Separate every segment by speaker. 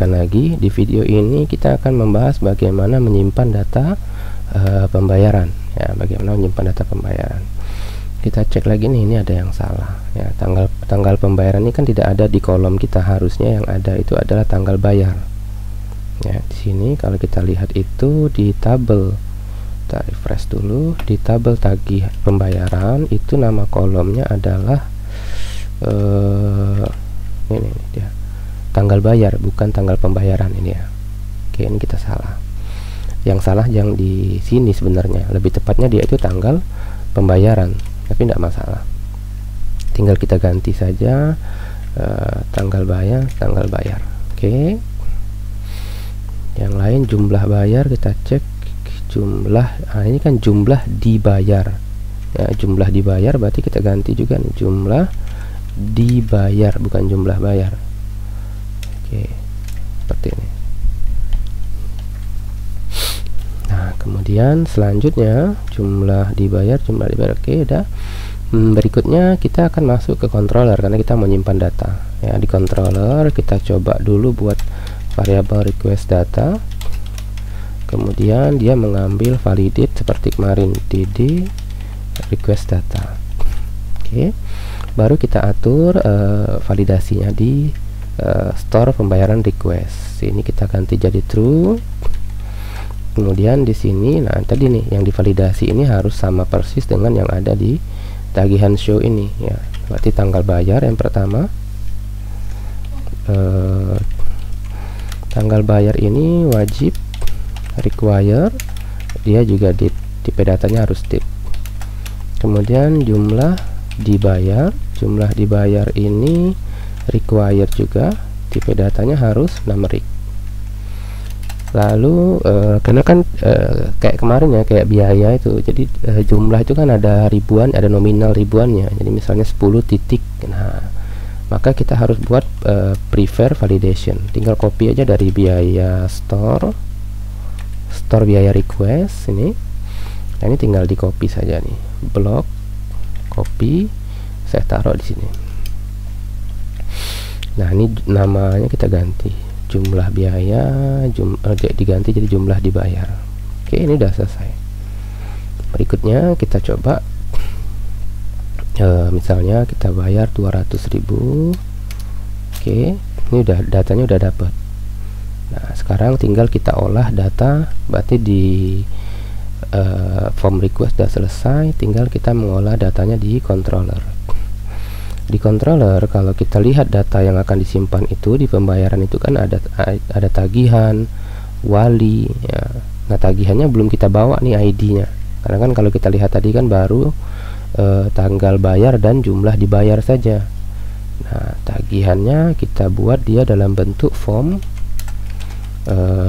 Speaker 1: lanjutkan lagi. Di video ini kita akan membahas bagaimana menyimpan data pembayaran ya, bagaimana menyimpan data pembayaran. Kita cek lagi nih, ini ada yang salah ya. Tanggal pembayaran ini kan tidak ada di kolom kita, harusnya yang ada itu adalah tanggal bayar ya. Di sini kalau kita lihat itu di tabel, kita refresh dulu, di tabel tagih pembayaran itu nama kolomnya adalah ini dia, tanggal bayar, bukan tanggal pembayaran ini ya. Oke, ini kita salah. Yang salah yang di sini sebenarnya, lebih tepatnya dia itu tanggal pembayaran, tapi tidak masalah, tinggal kita ganti saja tanggal bayar. Oke, yang lain jumlah bayar, kita cek jumlah, ini kan jumlah dibayar ya, jumlah dibayar berarti kita ganti juga nih, jumlah dibayar bukan jumlah bayar. Oke, seperti ini. Nah, kemudian selanjutnya jumlah dibayar. Oke, udah. Berikutnya kita akan masuk ke controller karena kita menyimpan data ya. Di controller kita coba dulu buat variabel request data, kemudian dia mengambil validate seperti kemarin, dd request data. Oke, baru kita atur validasinya di store pembayaran request. Ini kita ganti jadi true. Kemudian di sini, nah tadi nih yang divalidasi ini harus sama persis dengan yang ada di tagihan show ini ya. Berarti tanggal bayar yang pertama, tanggal bayar ini wajib require, dia juga di tipe datanya harus tip. Kemudian jumlah dibayar ini require juga, tipe datanya harus numeric. Lalu karena kan kayak kemarin ya, kayak biaya itu, jadi jumlah itu kan ada ribuan, ada nominal ribuannya, jadi misalnya 10 titik. Nah, maka kita harus buat prefer validation, tinggal copy aja dari biaya store biaya request ini. Nah, ini tinggal di copy saja nih, blok copy, saya taruh di sini. Nah, ini namanya kita ganti, jumlah biaya diganti jadi jumlah dibayar. Oke, ini udah selesai. Berikutnya kita coba misalnya kita bayar 200.000. Oke, ini udah, datanya udah dapat. Nah, sekarang tinggal kita olah data, berarti di form request udah selesai, tinggal kita mengolah datanya di controller. Di controller kalau kita lihat data yang akan disimpan itu di pembayaran itu kan ada tagihan, wali ya. Nah, tagihannya belum kita bawa nih ID-nya, karena kan kalau kita lihat tadi kan baru tanggal bayar dan jumlah dibayar saja. Nah, tagihannya kita buat dia dalam bentuk form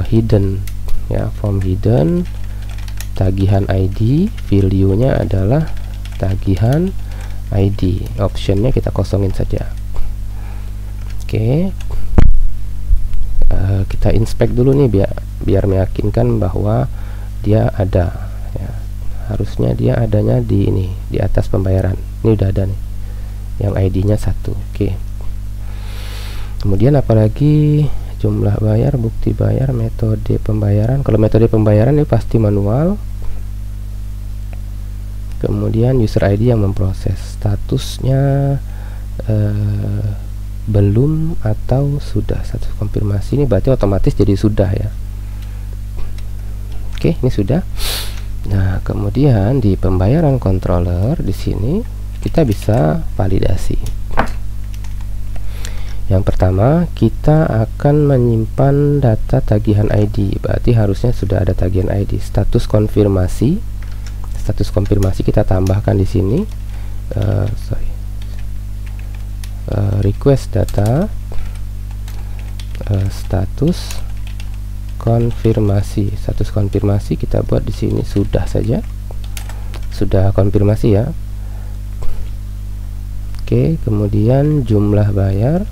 Speaker 1: hidden ya, form hidden, tagihan ID, value-nya adalah tagihan ID, optionnya kita kosongin saja. Oke, kita inspect dulu nih biar meyakinkan bahwa dia ada ya. Harusnya dia adanya di ini, di atas pembayaran. Ini udah ada nih yang ID-nya 1. Oke, kemudian apalagi jumlah bayar, bukti bayar, metode pembayaran. Kalau metode pembayaran ini pasti manual. Kemudian user ID yang memproses, statusnya belum atau sudah, status konfirmasi ini berarti otomatis jadi sudah ya. Oke, ini sudah. Nah, kemudian di pembayaran controller di sini kita bisa validasi. Yang pertama, kita akan menyimpan data tagihan ID, berarti harusnya sudah ada tagihan ID. Status konfirmasi kita tambahkan di sini, request data, status konfirmasi kita buat di sini sudah saja, sudah konfirmasi ya. Oke, kemudian jumlah bayar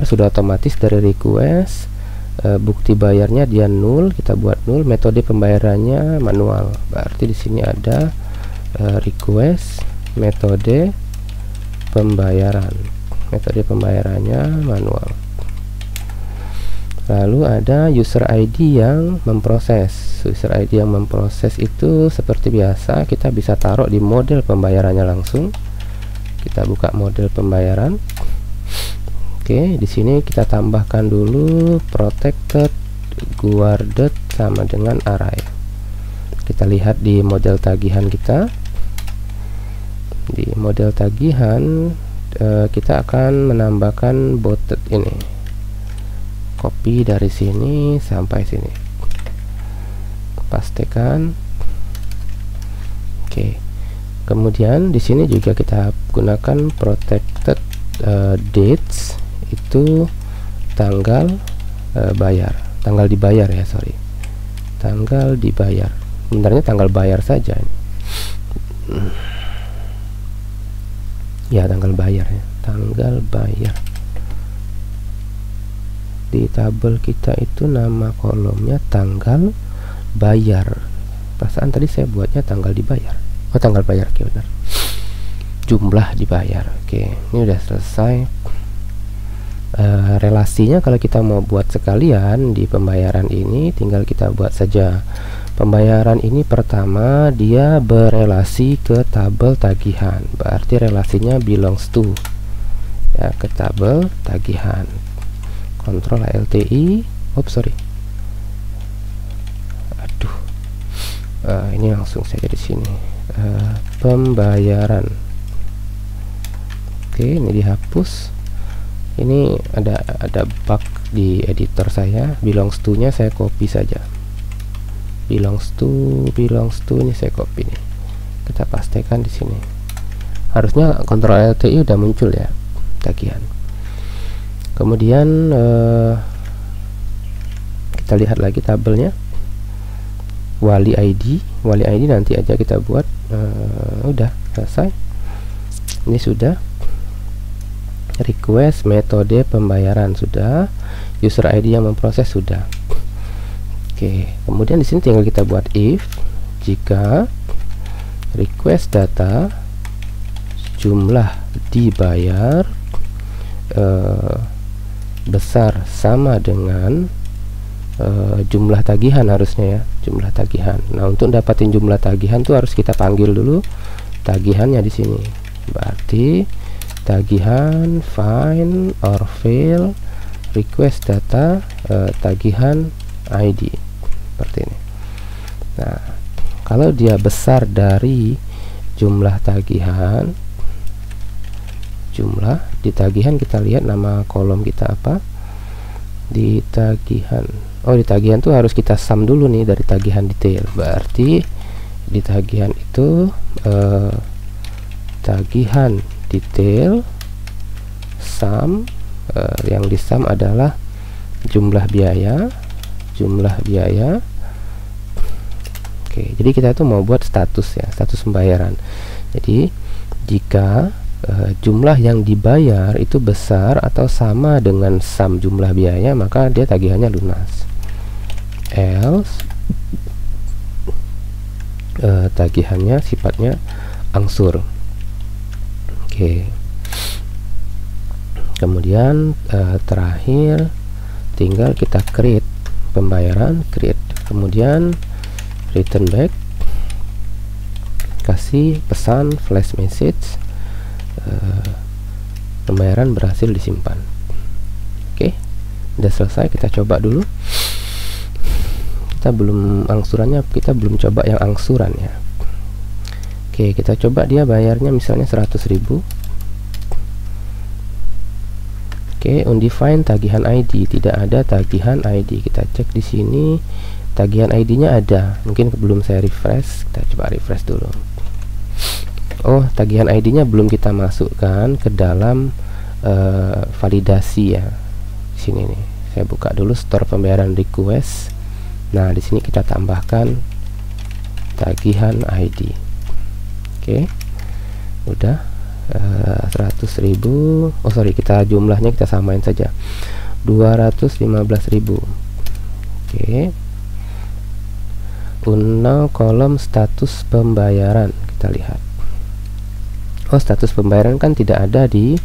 Speaker 1: sudah otomatis dari request. Bukti bayarnya dia 0, kita buat 0. Metode pembayarannya manual, berarti di sini ada request metode pembayarannya manual. Lalu ada user ID yang memproses. User ID yang memproses itu seperti biasa kita bisa taruh di model pembayarannya langsung. Kita buka model pembayaran. Oke, di sini kita tambahkan dulu protected, guarded sama dengan array. Kita lihat di model tagihan kita. Di model tagihan kita akan menambahkan botted ini. Copy dari sini sampai sini. Pastekan. Oke. Kemudian di sini juga kita gunakan protected dates, itu tanggal bayar, tanggal dibayar ya, sorry. Tanggal dibayar. Sebenarnya tanggal bayar saja ini. Ya, tanggal bayar ya, tanggal bayar. Di tabel kita itu nama kolomnya tanggal bayar. Perasaan tadi saya buatnya tanggal dibayar. Oh, tanggal bayar, oke, benar. Jumlah dibayar. Oke, ini udah selesai. Relasinya kalau kita mau buat sekalian di pembayaran ini, tinggal kita buat saja. Pembayaran ini pertama dia berelasi ke tabel tagihan, berarti relasinya belongs to ya, ke tabel tagihan. Kontrol LTI. Sorry. Aduh. Ini langsung saja di sini. Pembayaran. Oke, ini dihapus. Ini ada bug di editor saya. Belongs to nya saya copy saja. Belongs to ini saya copy nih. Kita pastekan di sini. Harusnya kontrol LTI udah muncul ya, tagihan. Kemudian kita lihat lagi tabelnya. Wali ID nanti aja kita buat. Udah selesai. Ini sudah. Request metode pembayaran sudah. User ID yang memproses sudah. Oke, kemudian di sini tinggal kita buat if jika request data jumlah dibayar besar sama dengan jumlah tagihan, harusnya ya, jumlah tagihan. Nah, untuk dapatin jumlah tagihan tuh harus kita panggil dulu tagihannya di sini. Berarti tagihan find or fill request data tagihan ID seperti ini. Nah, kalau dia besar dari jumlah tagihan, jumlah di tagihan kita lihat nama kolom kita apa di tagihan. Oh, di tagihan tuh harus kita sum dulu nih dari tagihan detail. Berarti di tagihan itu tagihan detail sum, yang di sum adalah jumlah biaya. Oke, jadi kita tuh mau buat status ya, status pembayaran. Jadi jika jumlah yang dibayar itu besar atau sama dengan sum jumlah biaya, maka dia tagihannya lunas. Else tagihannya sifatnya angsur. Oke. Kemudian terakhir tinggal kita create pembayaran, kemudian return back, kasih pesan flash message, pembayaran berhasil disimpan. Oke, udah selesai. Kita coba dulu. Kita belum angsurannya, kita belum coba yang angsuran ya. Oke, kita coba dia bayarnya misalnya 100.000. Oke, undefined tagihan ID, tidak ada tagihan ID. Kita cek di sini, tagihan ID-nya ada. Mungkin belum saya refresh. Kita coba refresh dulu. Oh, tagihan ID-nya belum kita masukkan ke dalam validasi ya. Di sini nih, saya buka dulu store pembayaran request. Nah, di sini kita tambahkan tagihan ID. Oke, udah. 100.000. Oh sorry, kita jumlahnya kita samain saja, 215.000. Oke, kolom status pembayaran kita lihat. Oh, status pembayaran kan tidak ada di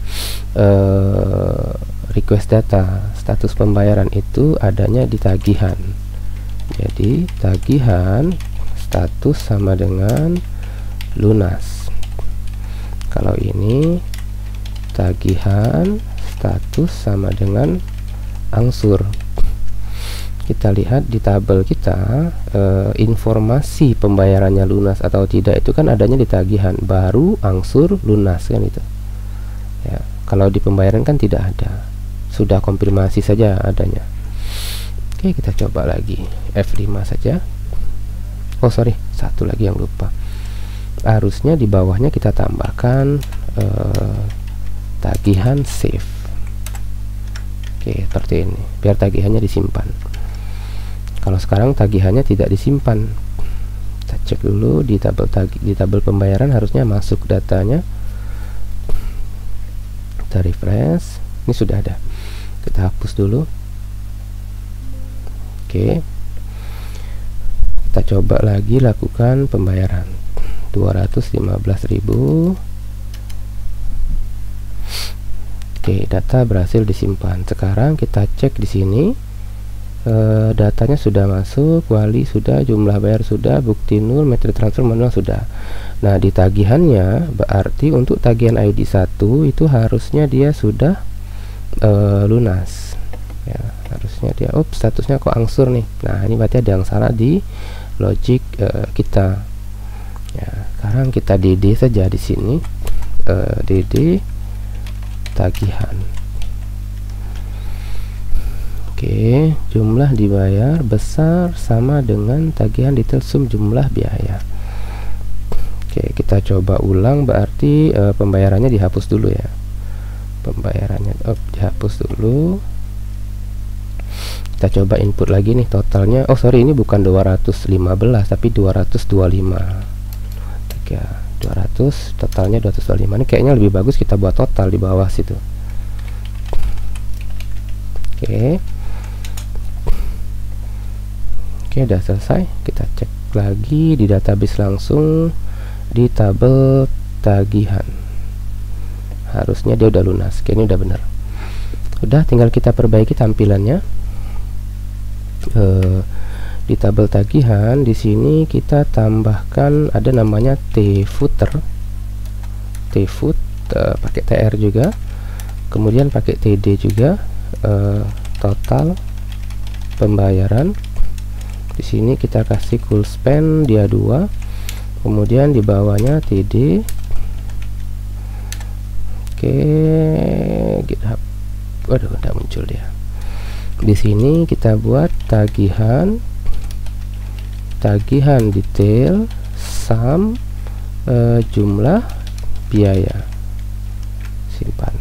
Speaker 1: request data, status pembayaran itu adanya di tagihan. Jadi tagihan status sama dengan lunas. Kalau ini tagihan status sama dengan angsur. Kita lihat di tabel kita, informasi pembayarannya lunas atau tidak itu kan adanya di tagihan, baru angsur, lunas kan itu ya. Kalau di pembayaran kan tidak ada, sudah konfirmasi saja adanya. Oke, kita coba lagi F5 saja. Oh sorry, satu lagi yang lupa, harusnya di bawahnya kita tambahkan tagihan save. Oke, seperti ini biar tagihannya disimpan. Kalau sekarang tagihannya tidak disimpan, kita cek dulu di tabel pembayaran, harusnya masuk datanya. Kita refresh, ini sudah ada. Kita hapus dulu. Oke, kita coba lagi lakukan pembayaran 215.000. Oke, data berhasil disimpan. Sekarang kita cek di sini. Datanya sudah masuk, wali sudah, jumlah bayar sudah, bukti nol, metode transfer manual sudah. Nah, di tagihannya berarti untuk tagihan ID 1 itu harusnya dia sudah lunas ya, harusnya dia statusnya kok angsur nih. Nah, ini berarti ada yang salah di logic kita ya. Sekarang kita DD saja di sini, DD tagihan. Oke, jumlah dibayar besar sama dengan tagihan detail sum jumlah biaya. Oke, kita coba ulang, berarti pembayarannya dihapus dulu ya. Pembayarannya dihapus dulu. Kita coba input lagi nih totalnya. Oh sorry, ini bukan 215 tapi 225. 200, totalnya 225. Ini kayaknya lebih bagus kita buat total di bawah situ. Oke. Oke, udah selesai. Kita cek lagi di database langsung di tabel tagihan. Harusnya dia udah lunas. Oke, ini udah benar. Udah, tinggal kita perbaiki tampilannya. Di tabel tagihan di sini kita tambahkan ada namanya T-footer. T-foot pakai TR juga. Kemudian pakai TD juga, total pembayaran. Di sini kita kasih cool spend dia 2, kemudian di bawahnya TD. Oke, GitHub. Waduh, udah muncul dia. Di sini kita buat tagihan detail sum jumlah biaya. Simpan.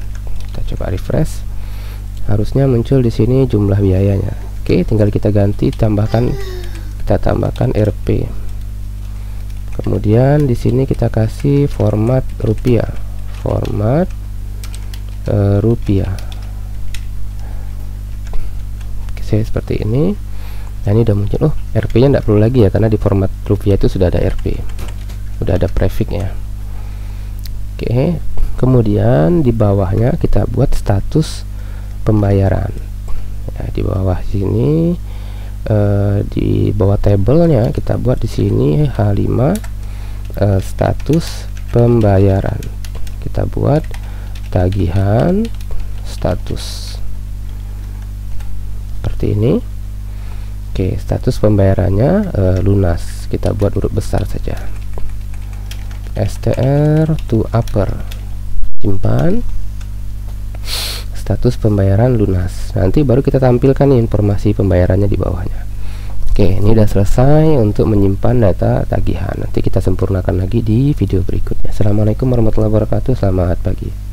Speaker 1: Kita coba refresh. Harusnya muncul di sini jumlah biayanya. Oke, tinggal kita ganti, kita tambahkan Rp. Kemudian di sini kita kasih format rupiah, rupiah. Oke, seperti ini. Nah, ini udah muncul. Oh, Rp-nya tidak perlu lagi ya, karena di format rupiah itu sudah ada Rp, sudah ada prefixnya. Oke, kemudian di bawahnya kita buat status pembayaran. Ya, di bawah sini, di bawah tabelnya kita buat di sini H5 status pembayaran. Kita buat tagihan status seperti ini. Oke, status pembayarannya lunas. Kita buat huruf besar saja. STR to upper. Simpan. Status pembayaran lunas. Nanti baru kita tampilkan nih informasi pembayarannya di bawahnya. Oke, ini udah selesai untuk menyimpan data tagihan. Nanti kita sempurnakan lagi di video berikutnya. Assalamualaikum warahmatullahi wabarakatuh. Selamat pagi.